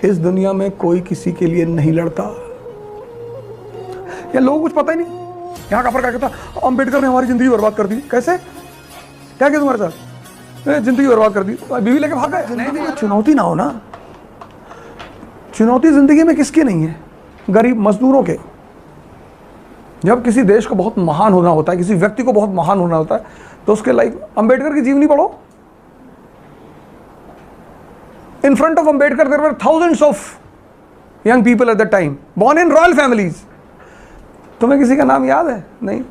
इस दुनिया में कोई किसी के लिए नहीं लड़ता। या लोगों को कुछ पता ही नहीं। यहाँ का फर्क क्या था, अम्बेडकर ने हमारी जिंदगी बर्बाद कर दी। कैसे, क्या किया तुम्हारे साथ, जिंदगी बर्बाद कर दी, बीवी लेके भाग गए। नहीं, चुनौती ना हो ना। चुनौती जिंदगी में किसकी नहीं है? गरीब मजदूरों के। जब किसी देश को बहुत महान होना होता है, किसी व्यक्ति को बहुत महान होना होता है, तो उसके लाइफ, अम्बेडकर की जीवनी पढ़ो। In front of Ambedkar, there were thousands of young people at that time, born in royal families. तुम्हें किसी का नाम याद है? नहीं।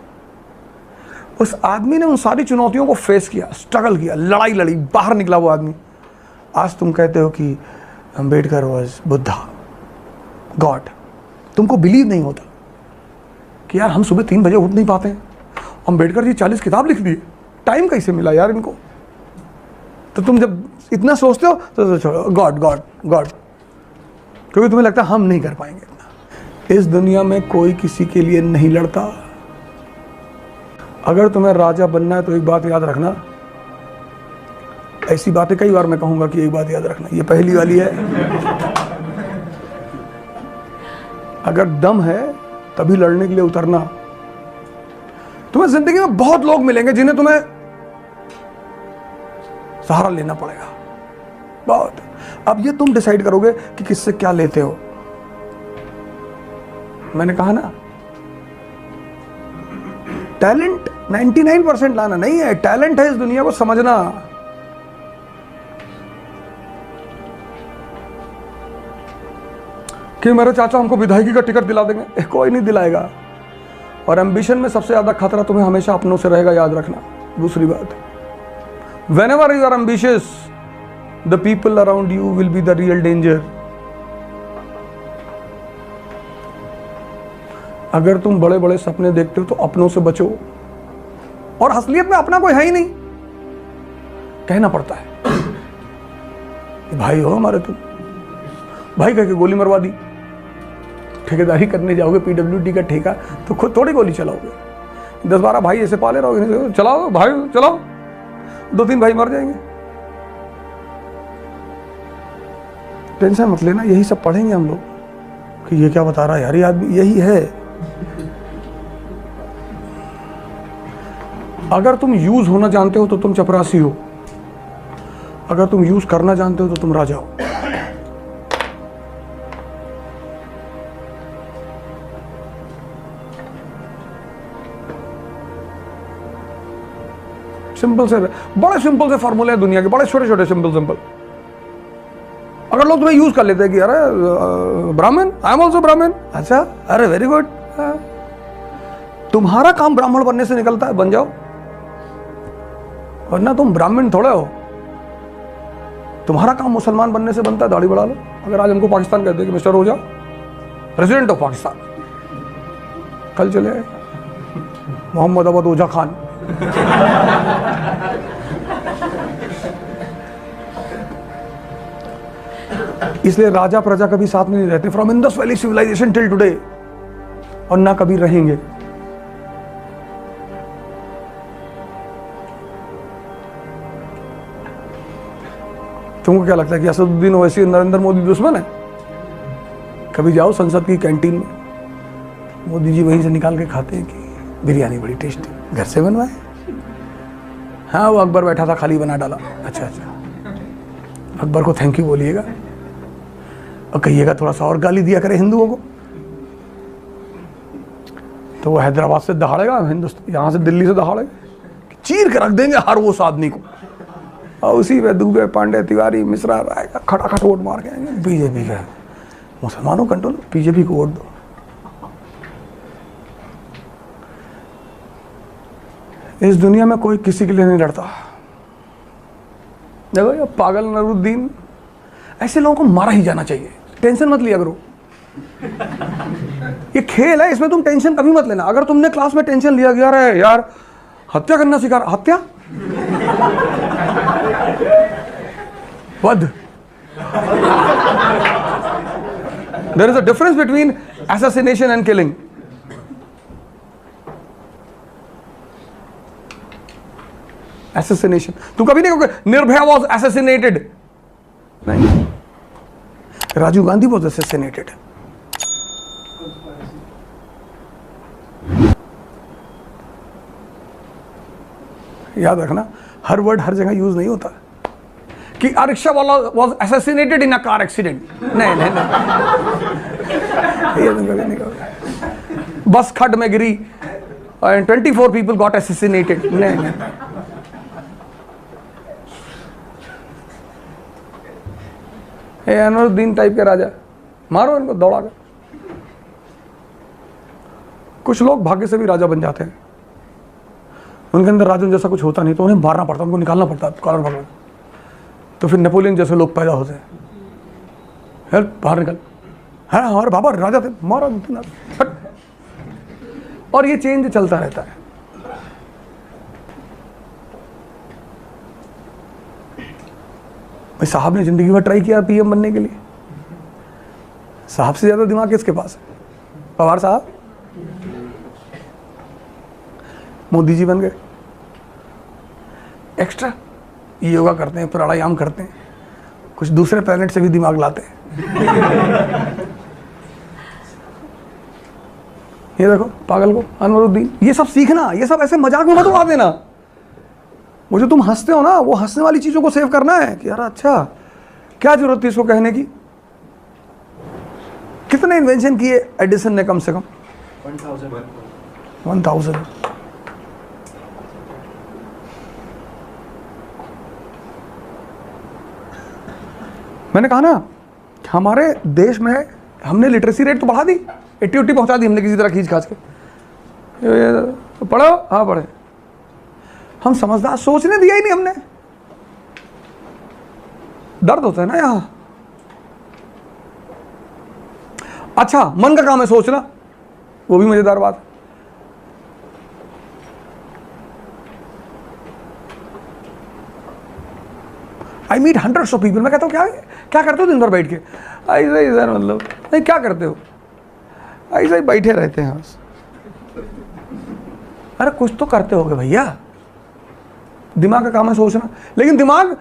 उस आदमी ने उन सारी चुनौतियों को फेस किया, स्ट्रगल किया, लड़ाई लड़ी, बाहर निकला वो आदमी। आज तुम कहते हो कि अंबेडकर वाज बुद्धा, गॉड। तुमको बिलीव नहीं होता कि यार हम सुबह 3 बजे उठ नहीं पाते हैं। अंबेडकर जी 40 किताब लिख दिए, टाइम कैसे मिला यार इनको? तो तुम जब इतना सोचते हो तो छोड़ो, गॉड गॉड गॉड, क्योंकि तुम्हें लगता है हम नहीं कर पाएंगे इतना। इस दुनिया में कोई किसी के लिए नहीं लड़ता। अगर तुम्हें राजा बनना है तो एक बात याद रखना, ऐसी बातें कई बार मैं कहूंगा कि एक बात याद रखना, ये पहली वाली है। अगर दम है तभी लड़ने के लिए उतरना। तुम्हें जिंदगी में बहुत लोग मिलेंगे जिन्हें तुम्हें सहारा लेना पड़ेगा, बहुत। अब ये तुम डिसाइड करोगे कि किससे क्या लेते हो। मैंने कहा ना, टैलेंट 99% लाना नहीं है, टैलेंट है इस दुनिया को समझना। कि मेरे चाचा हमको विधायकी का टिकट दिला देंगे, कोई नहीं दिलाएगा। और एम्बिशन में सबसे ज्यादा खतरा तुम्हें हमेशा अपनों से रहेगा, याद रखना। दूसरी बात, whenever you are ambitious, the people around you will be the real danger. अगर तुम बड़े बड़े सपने देखते हो तो अपनों से बचो। और असलियत में अपना कोई है ही नहीं, कहना पड़ता है भाई हो हमारे, तुम भाई कह के गोली मरवा दी। ठेकेदारी करने जाओगे, पीडब्ल्यूडी का ठेका, तो खुद थोड़ी गोली चलाओगे। 10-12 भाई ऐसे पाले रहोगे, चलाओ भाई चलाओ, 2-3 भाई मर जाएंगे। टेंशन मत लेना, यही सब पढ़ेंगे हम लोग कि ये क्या बता रहा है यार, ये आदमी यही है। अगर तुम यूज होना जानते हो तो तुम चपरासी हो, अगर तुम यूज करना जानते हो तो तुम राजा हो। सिंपल से, बड़े सिंपल से फॉर्मूले हैं दुनिया के, बड़े छोटे छोटे सिंपल। अगर लोग तुम्हें यूज कर लेते हैं कि अरे ब्राह्मण, आई एम ऑल्सो ब्राह्मण, अच्छा अरे वेरी गुड, तुम्हारा काम ब्राह्मण बनने से निकलता है, बन जाओ, वरना तुम ब्राह्मण थोड़े हो। तुम्हारा काम मुसलमान बनने से बनता है, दाढ़ी बढ़ा लो। अगर आज हमको पाकिस्तान कहते हैं कि मिस्टर हो जाओ प्रेसिडेंट ऑफ पाकिस्तान, कल चले आए मोहम्मद अवध ओझा खान। इसलिए राजा प्रजा कभी साथ में नहीं रहते, from Indus valley civilization till today, और ना कभी रहेंगे। तुमको क्या लगता है कि असदुद्दीन ओवैसी और नरेंद्र मोदी दुश्मन है? कभी जाओ संसद की कैंटीन में, मोदी जी वहीं से निकाल के खाते हैं कि बिरयानी बड़ी टेस्टी, घर से बनवाए। हाँ वो अकबर बैठा था, खाली बना डाला। अच्छा, अकबर को थैंक यू बोलिएगा और कहिएगा थोड़ा सा और गाली दिया करे हिंदुओं को, तो वो हैदराबाद से दहाड़ेगा, हिंदुस्तान यहाँ से दिल्ली से दहाड़ेगा, चीर के रख देंगे हर वो आदमी को। और उसी में दुबे, पांडे, तिवारी, मिश्रा आएगा, खटाखट वोट मार के आएंगे बीजेपी का। मुसलमानों कंट्रोल, बीजेपी को वोट दो। इस दुनिया में कोई किसी के लिए नहीं लड़ता। देखो ये पागल नरूद्दीन, ऐसे लोगों को मारा ही जाना चाहिए। टेंशन मत लिया करो, ये खेल है, इसमें तुम टेंशन कभी मत लेना। अगर तुमने क्लास में टेंशन लिया गया है यार हत्या करना सिखा, हत्या वध, there is a difference between assassination and killing. Assassination, तुम कभी नहीं कहोगे निर्भया was assassinated, नहीं। Rajiv Gandhi was assassinated. याद रखना, हर वर्ड हर जगह यूज नहीं होता कि रिक्शा वाला was assassinated in a car accident. नहीं नहीं नहीं, बस खड्ड में गिरी and 24 people got assassinated. नहीं नहीं, अनवरुद्दीन टाइप के राजा, मारो इनको दौड़ा कर। कुछ लोग भाग्य से भी राजा बन जाते हैं, उनके अंदर राजा जैसा कुछ होता नहीं तो उन्हें मारना पड़ता, उनको निकालना पड़ता कॉलर पकड़, तो फिर नेपोलियन जैसे लोग पैदा होते हैं, हेल्प बाहर निकल, है हमारे बाबा राजा थे, मारो हट। और ये चेंज चलता रहता है। भाई साहब ने जिंदगी भर ट्राई किया पीएम बनने के लिए, साहब से ज्यादा दिमाग किसके पास है? पवार साहब, मोदी जी बन गए, एक्स्ट्रा योगा करते हैं, प्राणायाम करते हैं, कुछ दूसरे प्लेनेट से भी दिमाग लाते हैं। ये देखो पागल को, अनवरुद्दीन, ये सब सीखना, ये सब ऐसे मजाक में मत उड़ा देना। वो जो तुम हंसते हो ना, वो हंसने वाली चीजों को सेव करना है कि यार अच्छा, क्या जरूरत थी इसको कहने की। कितने इन्वेंशन किए एडिसन ने? कम से कम 1000। मैंने कहा ना, हमारे देश में हमने लिटरेसी रेट तो बढ़ा दी, 80 पहुंचा दी हमने किसी तरह खींच खाच के। पढ़ो, हाँ पढ़े, हम समझदार, सोचने दिया ही नहीं हमने। दर्द होता है ना यहां। अच्छा, मन का काम है सोचना, वो भी मजेदार बात। I meet hundreds of people. मैं कहता हूँ क्या करते हो दिन भर बैठ के? ऐसा ही सर, मतलब नहीं, क्या करते हो? ऐसा ही बैठे रहते हैं बस। अरे कुछ तो करते होगे भैया, दिमाग का काम है सोचना। लेकिन दिमाग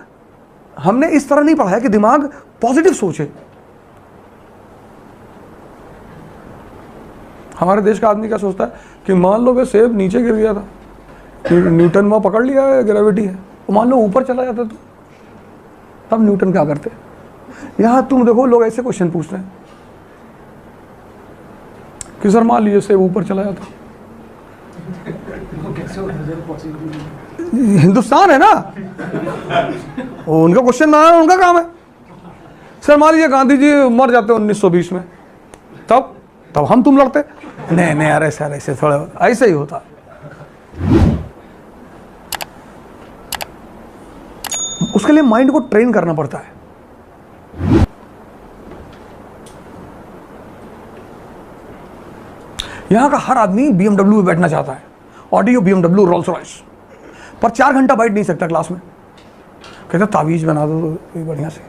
हमने इस तरह नहीं पढ़ा है कि दिमाग पॉजिटिव सोचे। हमारे देश का आदमी क्या सोचता है कि मान लो वे सेब नीचे गिर गया था, न्यूटन वहां पकड़ लिया है, ग्रेविटी है, तो मान लो ऊपर चला जाता तो तब न्यूटन क्या करते? यहां तुम देखो, लोग ऐसे क्वेश्चन पूछते हैं कि सर मान लीजिए सेब ऊपर चला जाता, हिंदुस्तान है ना, उनका क्वेश्चन बनाना उनका काम है। सर मान लीजिए गांधी जी मर जाते 1920 में, तब हम तुम लड़ते? नहीं यार, ऐसे थोड़ा ऐसे ही होता। उसके लिए माइंड को ट्रेन करना पड़ता है। यहां का हर आदमी BMW में बैठना चाहता है, ऑडी, BMW, रोल्स रॉयस, पर 4 घंटा बैठ नहीं सकता क्लास में। कहता तावीज बना दो तो बढ़िया से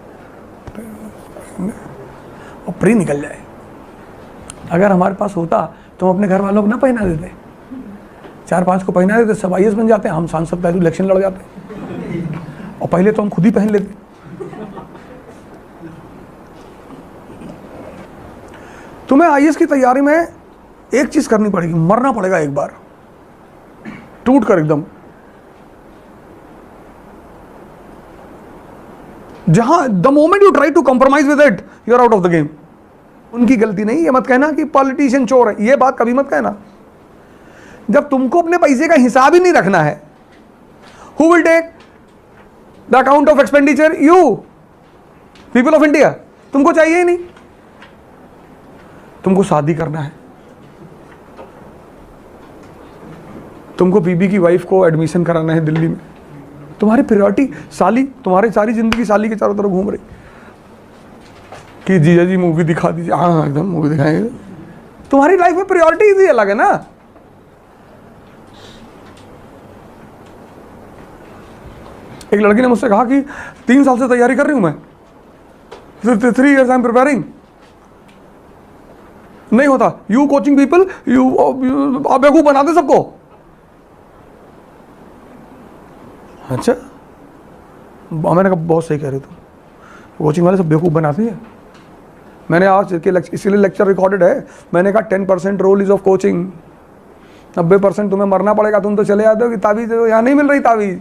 और प्री निकल जाए। अगर हमारे पास होता तो हम अपने घर वालों को ना पहना देते, 4-5 को पहना देते, सब IAS बन जाते, हम सांसद पहले इलेक्शन लड़ जाते, और पहले तो हम खुद ही पहन लेते। तुम्हें IAS की तैयारी में एक चीज करनी पड़ेगी, मरना पड़ेगा एक बार टूट कर एकदम। जहां the moment you try to compromise with it, you are out of the game. उनकी गलती नहीं, ये मत कहना कि पॉलिटिशियन चोर है, ये बात कभी मत कहना। जब तुमको अपने पैसे का हिसाब ही नहीं रखना है, who will take the account of expenditure? You, people of India. तुमको चाहिए ही नहीं। तुमको शादी करना है, तुमको बीबी की वाइफ को एडमिशन कराना है दिल्ली में, तुम्हारी प्रायोरिटी साली, तुम्हारी सारी जिंदगी साली के चारों तरफ घूम रही कि जीजा जी मूवी दिखा दीजिए। हाँ एकदम मूवी दिखाएंगे। तुम्हारी लाइफ में प्रायोरिटी ही अलग है ना। एक लड़की ने मुझसे कहा कि 3 साल से तैयारी कर रही हूं मैं, 3 years आई एम प्रिपेयरिंग, नहीं होता। यू कोचिंग पीपल, यू आप बेवकूफ बना दे सबको। अच्छा, मैंने कहा बहुत सही कह रहे हो तुम, कोचिंग वाले सब बेवकूफ बनाते हैं। मैंने आज के इसीलिए लेक्चर रिकॉर्डेड है, मैंने कहा 10% रोल इज ऑफ कोचिंग, 90% तुम्हें मरना पड़ेगा। तुम तो चले जाते हो कि ताबीज़ तो यहाँ नहीं मिल रही ताबीज़,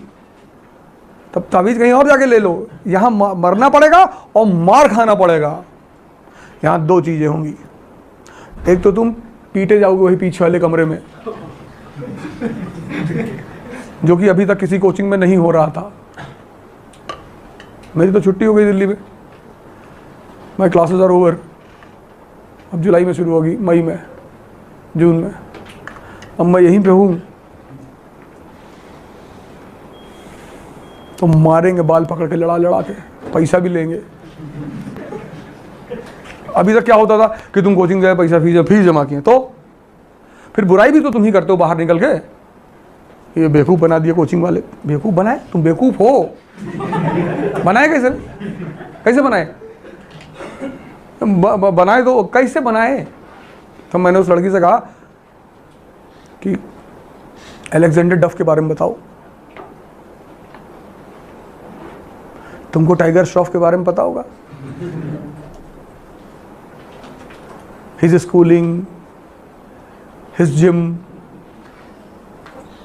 तब ताबीज़ कहीं और जाके ले लो। यहाँ मरना पड़ेगा और मार खाना पड़ेगा। यहाँ दो चीज़ें होंगी, एक तो तुम पीटे जाओगे वही पीछे वाले कमरे में, जो कि अभी तक किसी कोचिंग में नहीं हो रहा था। मेरी तो छुट्टी हो गई दिल्ली में, माई क्लासेस आर ओवर। अब जुलाई में शुरू होगी, मई में, जून में। अब मैं यहीं पे हूँ तो मारेंगे बाल पकड़ के, लड़ा लड़ा के, पैसा भी लेंगे। अभी तक क्या होता था कि तुम कोचिंग गए, पैसा फीस जमा किए, तो फिर बुराई भी तो तुम ही करते हो बाहर निकल के। ये बेवकूफ़ बना दिए कोचिंग वाले। बेवकूफ़ बनाए? तुम बेवकूफ़ हो। बनाए कैसे? कैसे बनाए? बनाए तो कैसे बनाए? तो मैंने उस लड़की से कहा कि अलेक्जेंडर डफ के बारे में बताओ, तुमको टाइगर श्रॉफ के बारे में पता होगा, his schooling, his gym,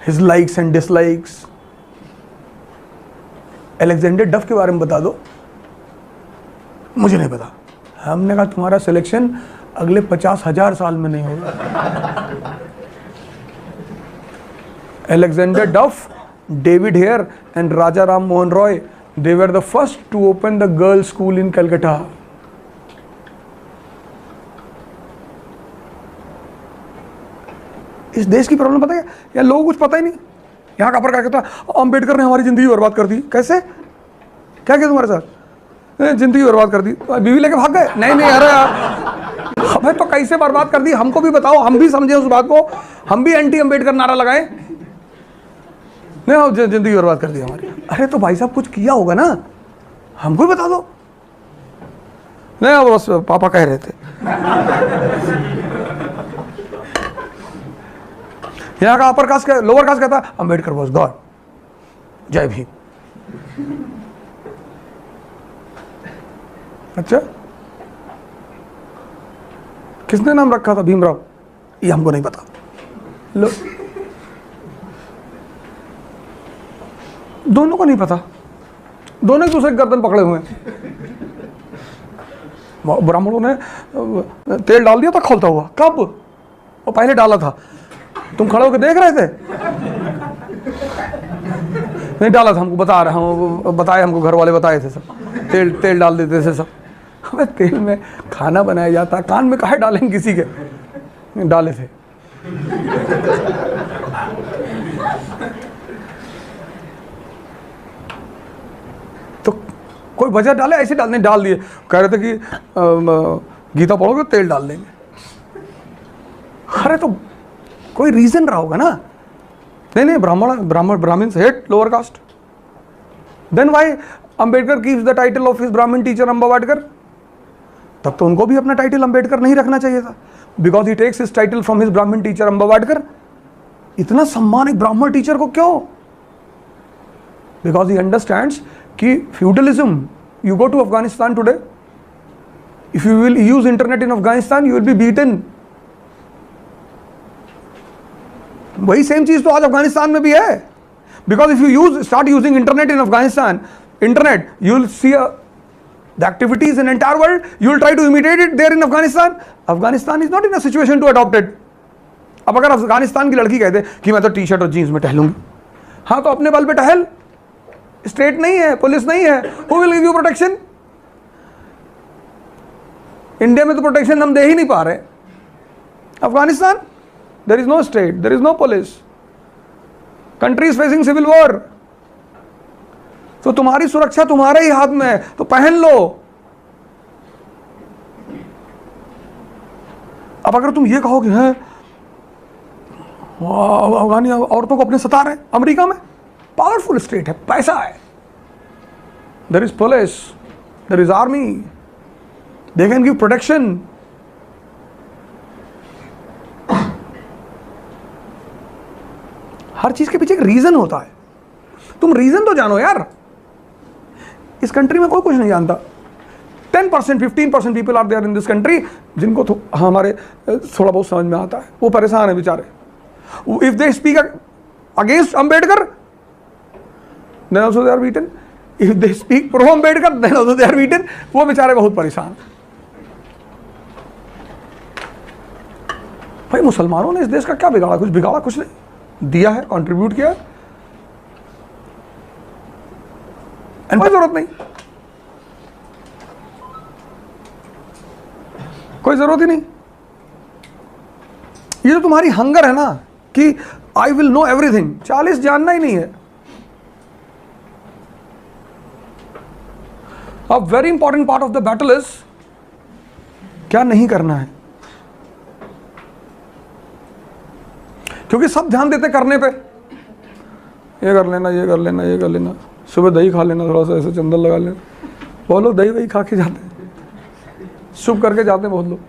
his likes and dislikes. Alexander डफ के बारे में बता दो। मुझे नहीं पता। हमने कहा तुम्हारा सिलेक्शन अगले 50,000 साल में नहीं होगा। Alexander Duff, David Hare and Raja Ram Mohan Roy, they were the first to open the girls' school in Calcutta. इस देश की प्रॉब्लम पता है या लोगों को कुछ पता ही नहीं। यहाँ का पर क्या कहता है, अम्बेडकर ने हमारी जिंदगी बर्बाद कर दी। कैसे? क्या किया तुम्हारे साथ? जिंदगी बर्बाद कर दी, बीवी लेके भाग गए? नहीं नहीं, अरे यार हमें तो कैसे बर्बाद कर दी हमको भी बताओ, हम भी समझे उस बात को, हम भी एंटी अम्बेडकर नारा लगाए। नहीं, जिंदगी बर्बाद कर दी हमारी। अरे तो भाई साहब कुछ किया होगा ना, हमको भी बता दो। नहीं, अब बस पापा कह रहे थे। यहाँ का अपर कास्ट, लोअर कास्ट कहता अम्बेडकर वॉज गॉड, जय भीम। अच्छा, किसने नाम रखा था भीमराव? ये हमको नहीं पता। लो, दोनों को नहीं पता, दोनों एक दूसरे गर्दन पकड़े हुए हैं। ब्राह्मणों ने तेल डाल दिया था खोलता हुआ। कब? वो पहले डाला था, तुम खड़े होकर देख रहे थे? नहीं डाला था, हमको बता रहे हम, बताए हमको, घर वाले बताए थे सब। तेल डाल देते थे सब। हमें तेल में खाना बनाया जाता, कान में काहे डालेंगे किसी के? डाले थे। तो कोई वजह डाले, ऐसे डालने डाल दिए। कह रहे थे कि गीता पढ़ोगे तेल डाल देंगे। अरे तो कोई रीजन रहा होगा ना। नहीं, Brahmin hate lower caste. Then why Ambedkar keeps the title of his Brahmin teacher Ambavadekar? तब तो उनको भी अपना टाइटल अंबेडकर नहीं रखना चाहिए था, because he takes his title from his Brahmin teacher Ambavadekar. इतना सम्मान एक ब्राह्मण टीचर को क्यों? बिकॉज ही अंडरस्टैंड्स कि feudalism, you go to Afghanistan today, if you will use internet in Afghanistan you will be beaten. वही सेम चीज तो आज अफगानिस्तान में भी है। Because if you start using internet in Afghanistan, internet, you will see the activities in entire world, you will try to imitate it there in Afghanistan. Afghanistan is not in a situation to adopt it. अब अगर अफगानिस्तान की लड़की कहते कि मैं तो T shirt और jeans में टहलूंगी, हाँ तो अपने बल पे टहल। स्टेट नहीं है, पुलिस नहीं है, who will give you protection? India में तो प्रोटेक्शन हम दे ही नहीं पा रहे। Afghanistan, there is no state, there is no police, country is facing civil war. तो तुम्हारी सुरक्षा तुम्हारे ही हाथ में है, तो पहन लो। अब अगर तुम ये कहो कि हैं अफगानी औरतों को अपने सता रहे, अमेरिका में पावरफुल स्टेट है, पैसा है, there is police, there is army, they can give protection. हर चीज के पीछे एक रीजन होता है, तुम रीजन तो जानो यार। इस कंट्री में कोई कुछ नहीं जानता। 10%, 15% people are there in this country जिनको हमारे थोड़ा बहुत समझ में आता है, वो परेशान है बेचारे. If they speak against Ambedkar then also they are beaten. If they speak pro Ambedkar then also they are beaten. वो बेचारे बहुत परेशान. भाई मुसलमानों ने इस देश का क्या बिगाड़ा? कुछ बिगाड़ा कुछ नहीं, दिया है, कंट्रीब्यूट किया, एंड कोई जरूरत नहीं, कोई जरूरत ही नहीं. ये जो तुम्हारी हंगर है ना कि आई विल नो एवरीथिंग, 40 जानना ही नहीं है. अब very important part of the battle is क्या नहीं करना है, क्योंकि सब ध्यान देते करने पे, ये कर लेना, ये कर लेना, ये कर लेना, सुबह दही खा लेना, थोड़ा सा ऐसे चंदन लगा लेना. बहुत लोग दही वही खा के जाते हैं, शुभ करके जाते हैं बहुत लोग.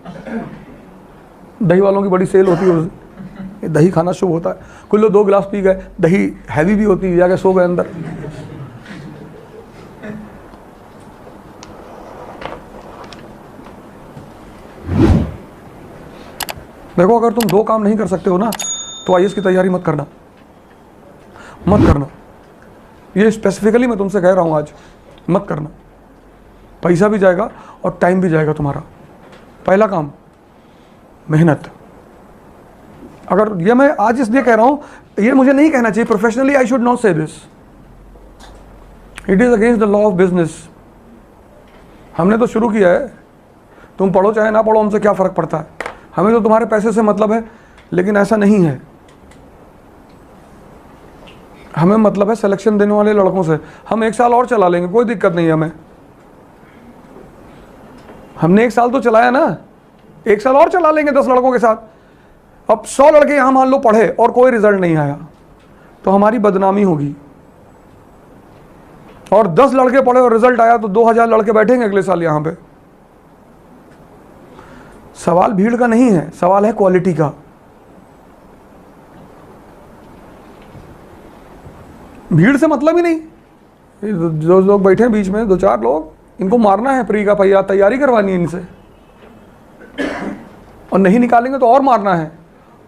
दही वालों की बड़ी सेल होती है, ये दही खाना शुभ होता है. कुछ लोग 2 गिलास पी गए, दही हैवी भी होती है, जाके सो गए अंदर. देखो, अगर तुम 2 काम नहीं कर सकते हो ना तो आईएएस की तैयारी मत करना, मत करना. ये स्पेसिफिकली मैं तुमसे कह रहा हूं आज, मत करना. पैसा भी जाएगा और टाइम भी जाएगा तुम्हारा. पहला काम मेहनत. अगर ये मैं आज इसलिए कह रहा हूं, ये मुझे नहीं कहना चाहिए प्रोफेशनली, आई शुड नॉट से this, it is against the law of business. हमने तो शुरू किया है, तुम पढ़ो चाहे ना पढ़ो, हमसे क्या फर्क पड़ता है. हमें तो तुम्हारे पैसे से मतलब है, लेकिन ऐसा नहीं है. हमें मतलब है सिलेक्शन देने वाले लड़कों से. हम 1 साल और चला लेंगे, कोई दिक्कत नहीं है हमें. हमने 1 साल तो चलाया ना, 1 साल और चला लेंगे 10 लड़कों के साथ. अब 100 लड़के यहां मान लो पढ़े और कोई रिजल्ट नहीं आया तो हमारी बदनामी होगी. और 10 लड़के पढ़े और रिजल्ट आया तो 2000 लड़के बैठेंगे अगले साल यहां पे. सवाल भीड़ का नहीं है, सवाल है क्वालिटी का. भीड़ से मतलब ही नहीं. जो लोग बैठे हैं बीच में 2-4 लोग, इनको मारना है प्री का पहिया, तैयारी करवानी है इनसे, और नहीं निकालेंगे तो और मारना है,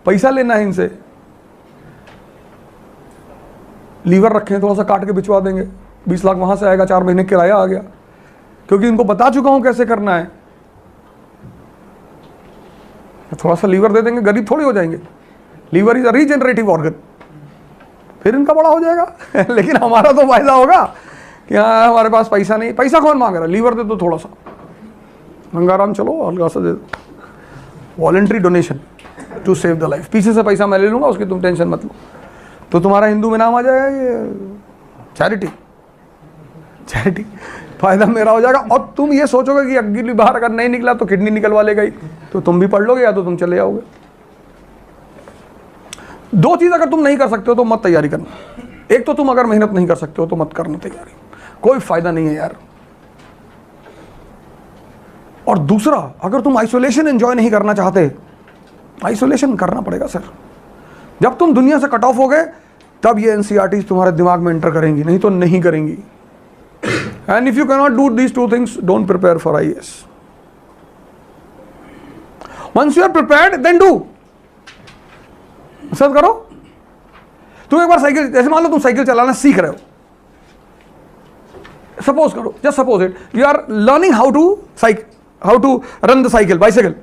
पैसा लेना है इनसे. लीवर रखें, थोड़ा सा काट के बिचवा देंगे, 20 लाख वहां से आएगा, 4 महीने किराया आ गया, क्योंकि इनको बता चुका हूं कैसे करना है. थोड़ा सा लीवर दे देंगे, गरीब थोड़ी हो जाएंगे. Liver is a regenerative organ, फिर इनका बड़ा हो जाएगा. लेकिन हमारा तो फायदा होगा कि हाँ हमारे पास पैसा नहीं. पैसा कौन मांग रहा है? लीवर दे दो थोड़ा सा, गंगाराम चलो हल्का सा दे दो, voluntary donation to save the life. पीछे से पैसा मैं ले लूंगा, उसकी तुम टेंशन मत लो. तो तुम्हारा हिंदू में नाम आ जाएगा, ये चैरिटी, चैरिटी, फायदा मेरा हो जाएगा. और तुम ये सोचोगे कि अगली बार अगर नहीं निकला तो किडनी निकलवा लेगा ही, तो तुम भी पढ़ लोगे या तो तुम चले जाओगे. 2 चीज अगर तुम नहीं कर सकते हो तो मत तैयारी करना. एक तो तुम अगर मेहनत नहीं कर सकते हो तो मत करना तैयारी, कोई फायदा नहीं है यार. और दूसरा, अगर तुम आइसोलेशन एंजॉय नहीं करना चाहते, आइसोलेशन करना पड़ेगा सर. जब तुम दुनिया से कट ऑफ हो गए तब ये एनसीईआरटी तुम्हारे दिमाग में एंटर करेंगी, नहीं तो नहीं करेंगी. And if you can not do these 2 things, don't prepare for IAS. Once you are prepared then do. सब करो. तुम एक बार साइकिल, जैसे मान लो तुम साइकिल चलाना सीख रहे हो, सपोज करो, just suppose it, you are learning how to run the cycle, bicycle,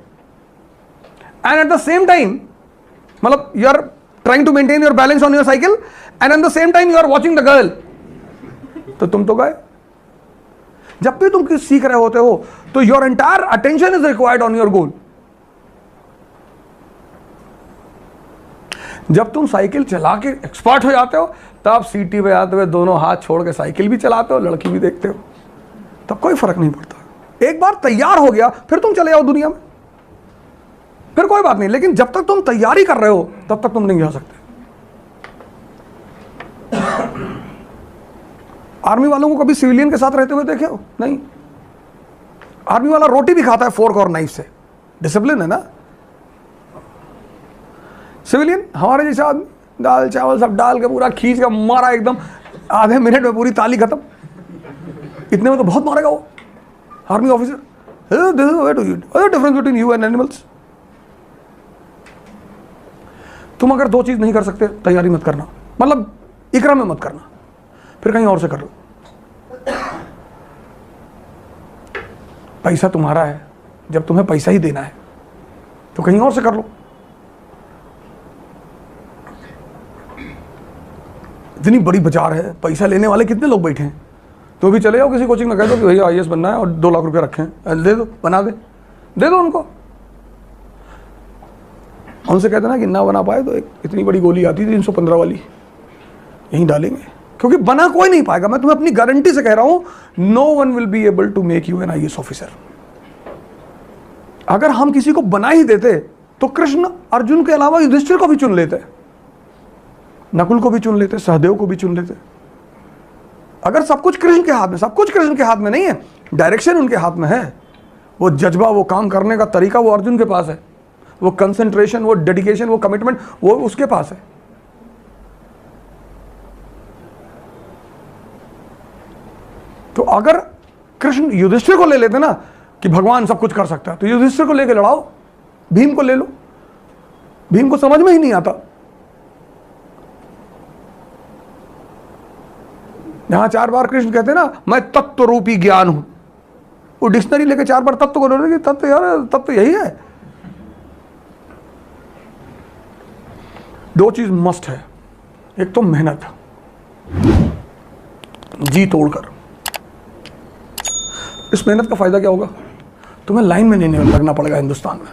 and at the same time, मतलब you are trying to maintain your balance on your cycle, and at the same time you are watching the girl, तो तुम तो गए. जब भी तुम कुछ सीख रहे होते हो तो your entire attention is required on your goal. जब तुम साइकिल चला के एक्सपर्ट हो जाते हो तब सीटी पे आते हुए दोनों हाथ छोड़ के साइकिल भी चलाते हो, लड़की भी देखते हो, तब कोई फर्क नहीं पड़ता. एक बार तैयार हो गया फिर तुम चले जाओ दुनिया में, फिर कोई बात नहीं. लेकिन जब तक तुम तैयारी कर रहे हो तब तक तुम नहीं जा सकते. आर्मी वालों को कभी सिविलियन के साथ रहते हुए देखे हो? नहीं. आर्मी वाला रोटी भी खाता है फोर्क और नाइफ से, डिसिप्लिन है ना. सिविलियन हमारे जैसा आदमी दाल चावल सब डाल के पूरा खींच के मारा, एकदम आधे मिनट में पूरी ताली खत्म. इतने में तो बहुत मारेगा वो army officer. This is the way to eat. What's the difference between you and animals? तुम अगर दो चीज नहीं कर सकते, तैयारी मत करना, मतलब इकरा में मत करना, फिर कहीं और से कर लो। पैसा तुम्हारा है, जब तुम्हें पैसा ही देना है तो कहीं और से कर लो। इतनी बड़ी बाजार है, पैसा लेने वाले कितने लोग बैठे हैं। तो भी चले जाओ किसी कोचिंग में, कह दो कि भैया IAS बनना है और 2 लाख रुपया रखे हैं, दे दो, बना दे दो उनको। उनसे कहते ना कि ना बना पाए तो एक इतनी बड़ी गोली आती थी 315 वाली, यहीं डालेंगे, क्योंकि बना कोई नहीं पाएगा। मैं तुम्हें अपनी गारंटी से कह रहा हूं, no one will be able to make you an IAS officer. अगर हम किसी को बना ही देते तो कृष्ण अर्जुन के अलावा युधिष्ठिर को भी चुन लेते, नकुल को भी चुन लेते, सहदेव को भी चुन लेते। अगर सब कुछ कृष्ण के हाथ में, सब कुछ कृष्ण के हाथ में नहीं है, डायरेक्शन उनके हाथ में है, वो जज्बा, वो काम करने का तरीका वो अर्जुन के पास है, वो कंसंट्रेशन, वो डेडिकेशन, वो कमिटमेंट वो उसके पास है। तो अगर कृष्ण युधिष्ठिर को ले लेते ना कि भगवान सब कुछ कर सकता है, तो युधिष्ठिर को लेके लड़ाओ, भीम को ले लो, भीम को समझ में ही नहीं आता। यहां 4 बार कृष्ण कहते ना, मैं तत्व रूपी ज्ञान हूं, वो डिक्शनरी लेके 4 बार तत्व को बोलोगे, तत्व यार तत्व यही है। 2 चीज मस्ट है, एक तो मेहनत, जी तोड़कर। इस मेहनत का फायदा क्या होगा, तुम्हें लाइन में नहीं लगना पड़ेगा हिंदुस्तान में।